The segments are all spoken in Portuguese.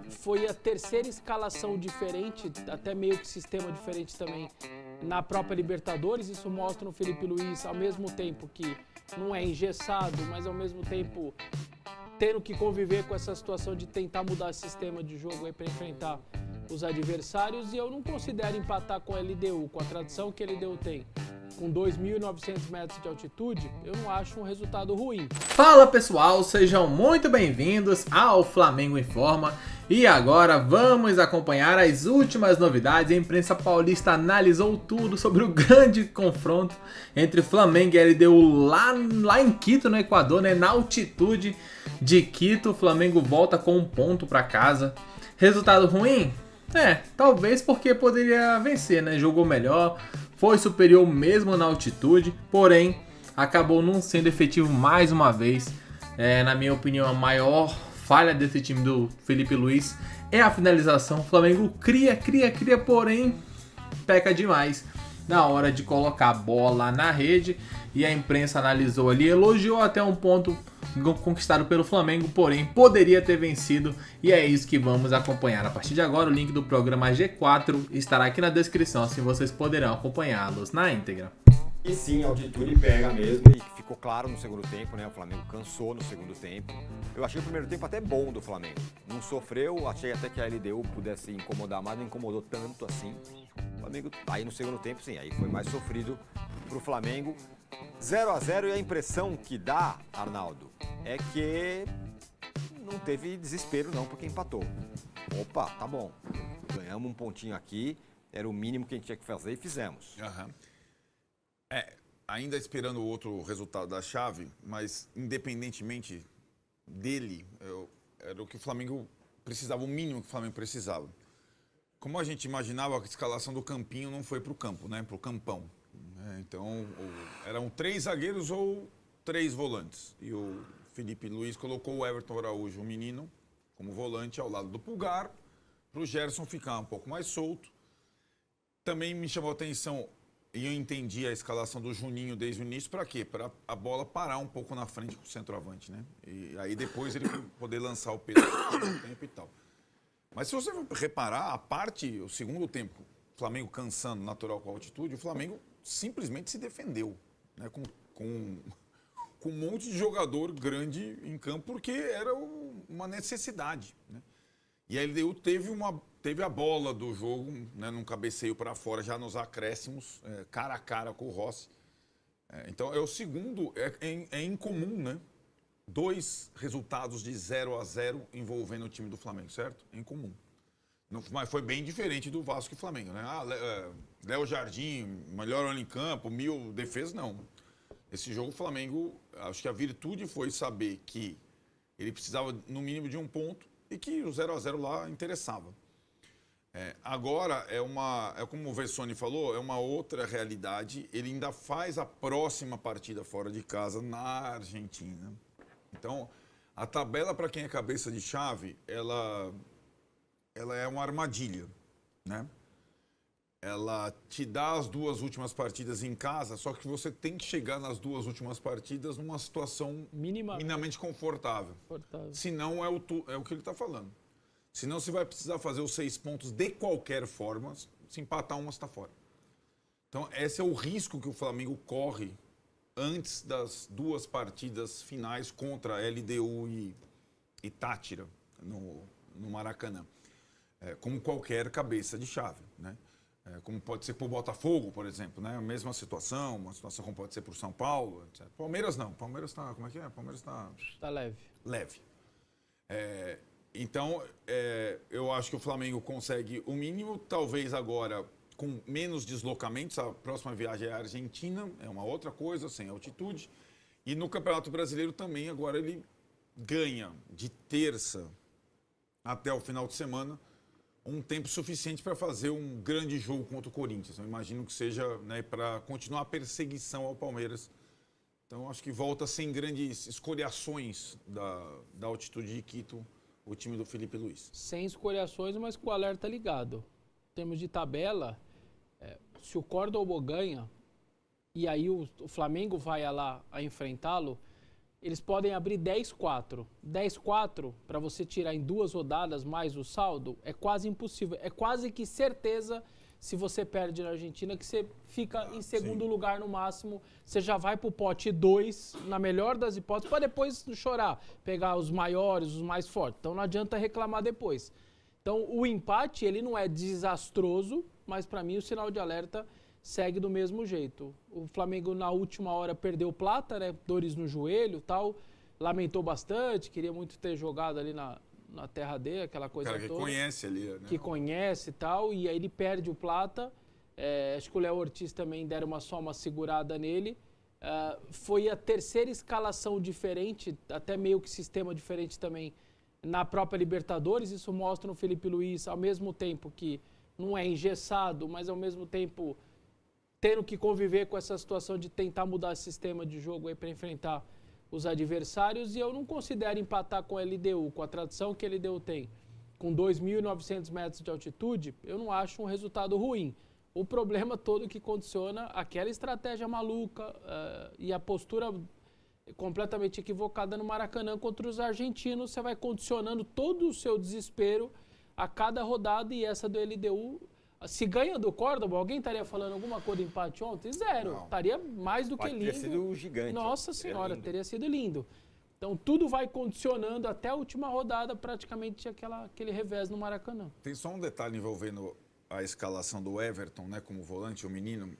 foi a terceira escalação diferente, até meio que sistema diferente também, na própria Libertadores. Isso mostra no Felipe Luiz, ao mesmo tempo que não é engessado, mas ao mesmo tempo tendo que conviver com essa situação de tentar mudar o sistema de jogo para enfrentar os adversários. E eu não considero empatar com a LDU, com a tradição que a LDU tem, com 2.900 metros de altitude, eu não acho um resultado ruim. Fala pessoal, sejam muito bem-vindos ao Flamengo Informa. E agora vamos acompanhar as últimas novidades. A imprensa paulista analisou tudo sobre o grande confronto entre Flamengo e LDU lá em Quito, no Equador, né? Na altitude de Quito. O Flamengo volta com 1 ponto para casa. Resultado ruim? Talvez porque poderia vencer, né? Jogou melhor, foi superior mesmo na altitude, porém acabou não sendo efetivo mais uma vez. Na minha opinião, a maior falha desse time do Felipe Luiz é a finalização. O Flamengo cria, porém peca demais na hora de colocar a bola na rede. E a imprensa analisou ali, elogiou até um ponto conquistado pelo Flamengo, porém poderia ter vencido, e é isso que vamos acompanhar. A partir de agora, o link do programa G4 estará aqui na descrição, assim vocês poderão acompanhá-los na íntegra. E sim, a altitude pega mesmo, e ficou claro no segundo tempo, né? O Flamengo cansou no segundo tempo. Eu achei o primeiro tempo até bom do Flamengo. Não sofreu, achei até que a LDU pudesse incomodar, mas não incomodou tanto assim. O Flamengo, aí no segundo tempo, sim, aí foi mais sofrido pro Flamengo. 0-0, e a impressão que dá, Arnaldo, é que não teve desespero não, porque empatou. Opa, tá bom, ganhamos um pontinho aqui, era o mínimo que a gente tinha que fazer e fizemos. Uhum. Ainda esperando o outro resultado da chave, mas independentemente dele, era o que o Flamengo precisava, o mínimo que o Flamengo precisava. Como a gente imaginava, a escalação do Campinho não foi para o campo, né, para o campão. Então, eram 3 zagueiros ou 3 volantes. E o Felipe Luiz colocou o Everton Araújo, o menino, como volante ao lado do Pulgar, para o Gerson ficar um pouco mais solto. Também me chamou a atenção, e eu entendi a escalação do Juninho desde o início, para quê? Para a bola parar um pouco na frente com o centroavante, né? E aí depois ele poder lançar o peso no tempo e tal. Mas se você reparar, o segundo tempo, o Flamengo cansando, natural com a altitude, o Flamengo simplesmente se defendeu, né, com um monte de jogador grande em campo, porque era uma necessidade, né? E a LDU teve a bola do jogo, né, num cabeceio para fora, já nos acréscimos, cara a cara com o Rossi. Então, é o segundo, é incomum, né? 2 resultados de 0-0 envolvendo o time do Flamengo, certo? É incomum. Mas foi bem diferente do Vasco e Flamengo, né? Léo Jardim, melhor homem em campo, 1000 defesas, não. Esse jogo o Flamengo, acho que a virtude foi saber que ele precisava no mínimo de 1 ponto e que o 0-0 lá interessava. Agora, é como o Vessone falou, é uma outra realidade. Ele ainda faz a próxima partida fora de casa na Argentina. Então, a tabela, para quem é cabeça de chave, ela é uma armadilha, né? Ela te dá as 2 últimas partidas em casa, só que você tem que chegar nas 2 últimas partidas numa situação minimamente confortável. Senão é o que ele está falando. Senão você vai precisar fazer os 6 pontos de qualquer forma, se empatar uma, você está fora. Então esse é o risco que o Flamengo corre antes das 2 partidas finais contra LDU e Táchira no Maracanã. Como qualquer cabeça de chave, né? Como pode ser para o Botafogo, por exemplo, né? A mesma situação, uma situação como pode ser para o São Paulo, etc. Palmeiras não, Palmeiras está, como é que é? Palmeiras está leve. Leve. Então, eu acho que o Flamengo consegue o mínimo, talvez agora com menos deslocamentos. A próxima viagem é a Argentina, é uma outra coisa, sem altitude. E no Campeonato Brasileiro também, agora ele ganha de terça até o final de semana um tempo suficiente para fazer um grande jogo contra o Corinthians. Eu imagino que seja, né, para continuar a perseguição ao Palmeiras. Então, acho que volta sem grandes escoriações da altitude de Quito, o time do Felipe Luiz. Sem escoriações, mas com o alerta ligado. Em termos de tabela, se o Córdoba ganha, e aí o Flamengo vai lá a enfrentá-lo, eles podem abrir 10-4. 10-4, para você tirar em 2 rodadas mais o saldo, é quase impossível. É quase que certeza, se você perde na Argentina, que você fica em segundo lugar no máximo. Você já vai pro pote 2, na melhor das hipóteses, para depois chorar, pegar os maiores, os mais fortes. Então não adianta reclamar depois. Então o empate, ele não é desastroso, mas para mim o sinal de alerta segue do mesmo jeito. O Flamengo na última hora perdeu Plata, né? Dores no joelho e tal. Lamentou bastante, queria muito ter jogado ali na terra dele, aquela coisa toda. O cara que conhece ali, né? Que conhece e tal, e aí ele perde o Plata. Acho que o Léo Ortiz também deram só uma segurada nele. Foi a terceira escalação diferente, até meio que sistema diferente também, na própria Libertadores. Isso mostra no Felipe Luiz, ao mesmo tempo que não é engessado, mas ao mesmo tempo tendo que conviver com essa situação de tentar mudar o sistema de jogo aí para enfrentar os adversários. E eu não considero empatar com a LDU, com a tradição que a LDU tem, com 2.900 metros de altitude, eu não acho um resultado ruim. O problema todo que condiciona aquela estratégia maluca e a postura completamente equivocada no Maracanã contra os argentinos, você vai condicionando todo o seu desespero a cada rodada. E essa do LDU, se ganha do Córdoba, alguém estaria falando alguma coisa de empate ontem? Zero. Não. Estaria mais do que lindo. Teria sido gigante. Nossa Senhora, teria sido lindo. Então tudo vai condicionando até a última rodada, praticamente aquele revés no Maracanã. Tem só um detalhe envolvendo a escalação do Everton, né, como volante, o menino.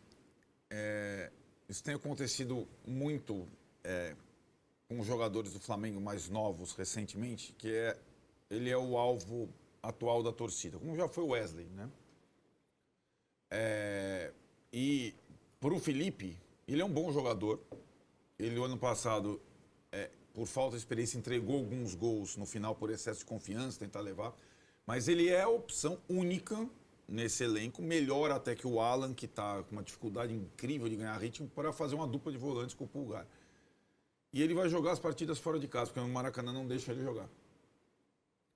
Isso tem acontecido muito com os jogadores do Flamengo mais novos recentemente, que ele é o alvo atual da torcida, como já foi o Wesley, né? E para o Felipe, ele é um bom jogador. Ele, o ano passado, por falta de experiência, entregou alguns gols no final por excesso de confiança, tentar levar. Mas ele é a opção única nesse elenco, melhor até que o Alan, que está com uma dificuldade incrível de ganhar ritmo, para fazer uma dupla de volantes com o Pulgar. E ele vai jogar as partidas fora de casa, porque o Maracanã não deixa ele jogar.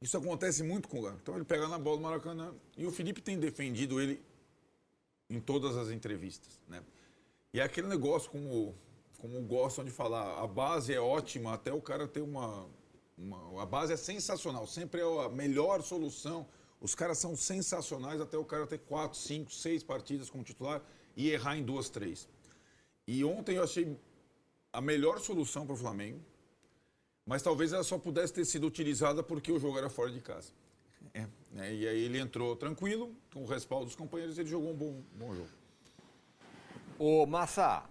Isso acontece muito com o Galo. Então ele pega na bola do Maracanã. E o Felipe tem defendido ele em todas as entrevistas, né? E é aquele negócio, como gostam de falar, a base é ótima até o cara ter a base é sensacional, sempre é a melhor solução. Os caras são sensacionais até o cara ter 4, 5, 6 partidas como titular e errar em 2, 3. E ontem eu achei a melhor solução para o Flamengo, mas talvez ela só pudesse ter sido utilizada porque o jogo era fora de casa. E aí ele entrou tranquilo, com o respaldo dos companheiros, ele jogou um bom jogo. Ô, Massa,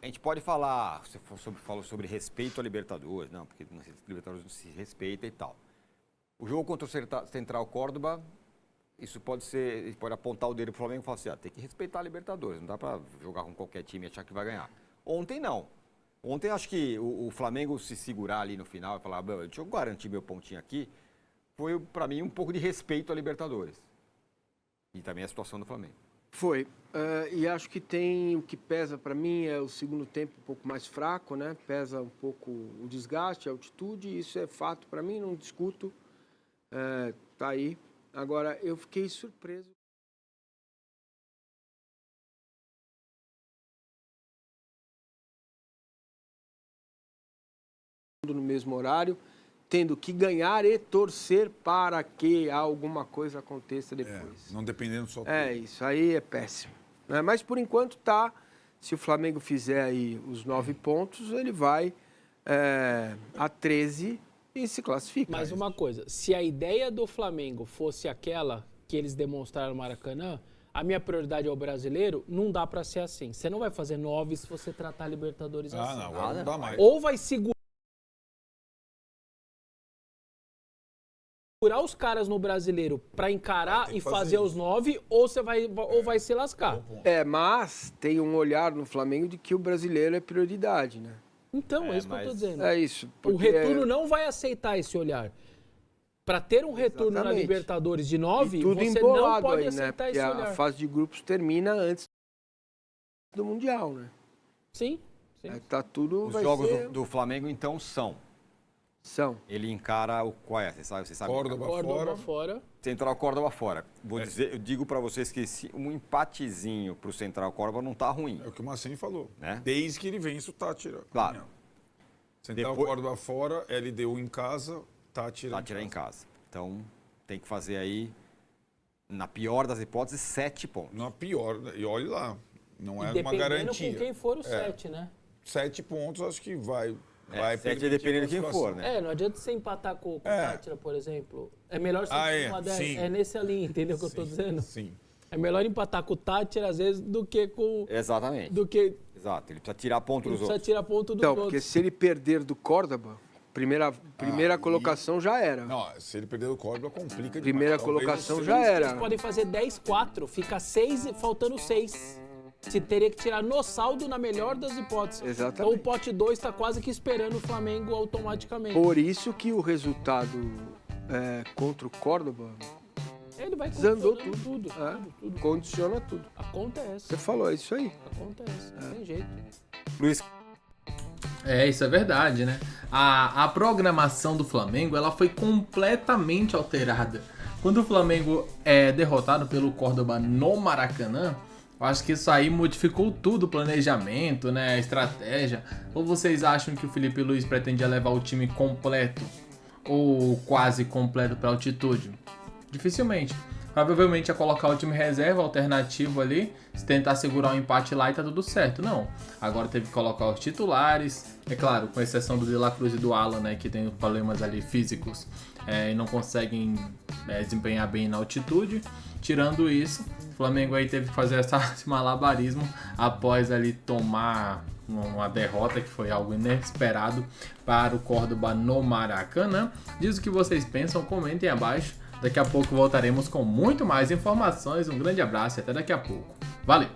a gente pode falar, você falou sobre respeito à Libertadores, não, porque a Libertadores não se respeita e tal. O jogo contra o Central Córdoba, isso pode ser, a gente pode apontar o dedo pro Flamengo e falar assim, tem que respeitar a Libertadores, não dá para jogar com qualquer time e achar que vai ganhar. Ontem não. Ontem acho que o Flamengo se segurar ali no final e falar, deixa eu garantir meu pontinho aqui, foi, para mim, um pouco de respeito à Libertadores. E também a situação do Flamengo. Foi. E acho que o que pesa para mim é o segundo tempo um pouco mais fraco, né? Pesa um pouco o desgaste, a altitude, isso é fato para mim, não discuto. Tá aí. Agora, eu fiquei surpreso. No mesmo horário, tendo que ganhar e torcer para que alguma coisa aconteça depois. Não dependendo só do isso aí é péssimo. Né? Mas por enquanto tá. Se o Flamengo fizer aí os 9 pontos, ele vai a 13 e se classifica. Mas uma coisa, se a ideia do Flamengo fosse aquela que eles demonstraram no Maracanã, a minha prioridade é o brasileiro, não dá para ser assim. Você não vai fazer 9 se você tratar a Libertadores assim. Não, agora não dá mais. Ou vai segurar os caras no brasileiro para encarar e fazer os 9, ou vai se lascar. Mas tem um olhar no Flamengo de que o brasileiro é prioridade, né? Então, é isso que eu tô dizendo. É isso. O retorno não vai aceitar esse olhar. Para ter um retorno na Libertadores de 9, você não pode aceitar esse olhar. A fase de grupos termina antes do Mundial, né? Sim. Tá tudo. Os jogos do Flamengo, então, são. Ele encara o qual é? Você sabe? Córdoba fora. Central Córdoba fora. Eu digo para vocês que um empatezinho pro Central Córdoba não tá ruim. É o que o Marcinho falou. Né? Desde que ele vence o Tátira. Claro. Central Depois- Córdoba fora, LDU em casa, Táchira em casa. Então, tem que fazer aí, na pior das hipóteses, 7 pontos. Não é pior, e olhe lá, não é uma Dependendo garantia. com quem for o 7, né? 7 pontos acho que vai 7 permitir dependendo de quem classificação. for, né? Não adianta você empatar com o É. Tátira, por exemplo. É melhor você Ah, uma sim. É nessa linha, entendeu o que eu tô Sim, dizendo? Sim. É melhor empatar com o Tátira, às vezes, do que com... Exatamente. Do que... Exato. Ele precisa tirar ponto Ele dos precisa outros. tirar ponto dos Então, outros. porque se ele perder do Córdoba, primeira colocação já era. Não, se ele perder o Córdoba, complica Primeira demais. Talvez colocação o já seis- era. Eles podem fazer 10-4, fica 6, faltando 6. Se teria que tirar no saldo, na melhor das hipóteses. Exatamente. Então o pote 2 está quase que esperando o Flamengo automaticamente. Por isso que o resultado contra o Córdoba Ele vai desandou condicionando tudo. tudo. Condiciona tudo. A conta é essa. Você falou, é isso aí. A conta é essa. Não tem jeito. Luiz, Isso é verdade, né? A programação do Flamengo, ela foi completamente alterada. Quando o Flamengo é derrotado pelo Córdoba no Maracanã, eu acho que isso aí modificou tudo, o planejamento, né, a estratégia. Ou vocês acham que o Felipe Luiz pretendia levar o time completo ou quase completo para altitude? Dificilmente. Provavelmente ia colocar o time reserva, alternativo ali, se tentar segurar um empate lá e tá tudo certo. Não. Agora teve que colocar os titulares, é claro, com exceção do De La Cruz e do Alan, né, que tem problemas ali físicos e não conseguem desempenhar bem na altitude. Tirando isso, o Flamengo aí teve que fazer esse malabarismo após ali tomar uma derrota, que foi algo inesperado para o Córdoba no Maracanã. Diz o que vocês pensam, comentem abaixo. Daqui a pouco voltaremos com muito mais informações. Um grande abraço e até daqui a pouco. Valeu!